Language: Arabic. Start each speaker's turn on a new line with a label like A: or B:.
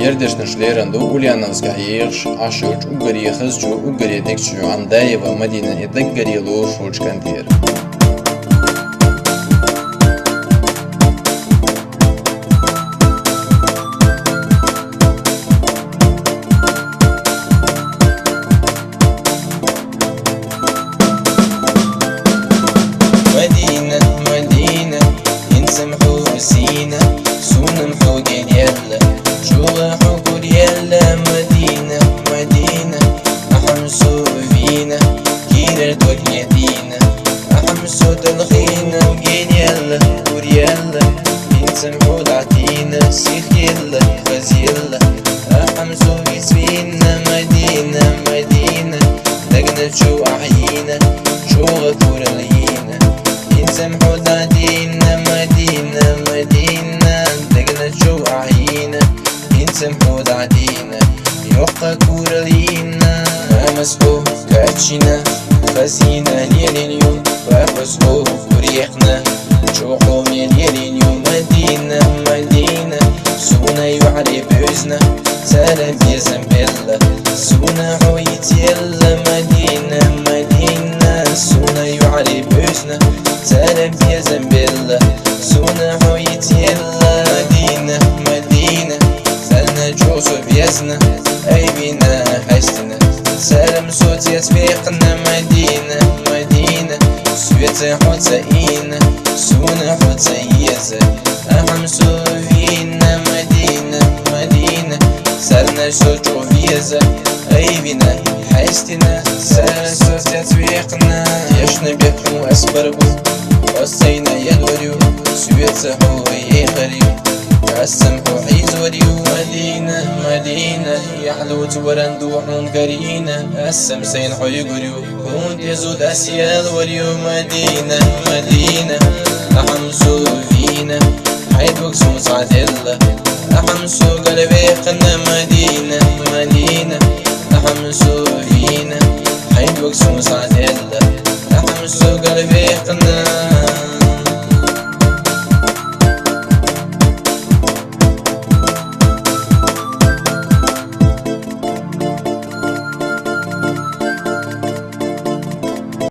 A: Yerdeş nişlerinde Ulyanavska yeğiş, aşıç, Ugariye hızcı, Ugariye tekçü, Andayeva, Madina, edek Gariyelu, Şulçkandir.
B: شو أعينا شو غفور لينا ينسمحوا دادينا مدينة مدينة دقنا شو أعينا ينسمحوا دادينا يوقع كور لينا ما مسحوه كاتشينا خزينا ليل اليوم وفسحوه وريحنا شو قومي ليل اليوم مدينة مدينة سونا يعرف بوزنا سلام يا زنبلة سونا حويت يلا مدينة مدينة سونا يعرف بوزنا سلام يا زنبلة سونا حويت يلا مدينة مدينة سلنا جوزو بيزنا أي بينا حشتنا سلام صوت يسبيقنا مدينة مدينة سويت حوتسينا سونا حوتسيزة أهم سوفينا مدينة مدينة سالنا شوجو فيزا أي بنا حيستنا سالنا صوت يسبيقنا يشنا بيكمو أسبربو وصينا يدوريو سويت حو يخريو السمحو حيزوريو مدينة مدينة يحلو تورندوحون كرينا السمسين حيقريو كون يزود أسيال وريو مدينة مدينة أحمسو فينا حيد وكسو صعدلة أحمسو قلبي قنا مدينة مدينة أحمسو فينا حيد وكسو صعدلة أحمسو قلبي قنا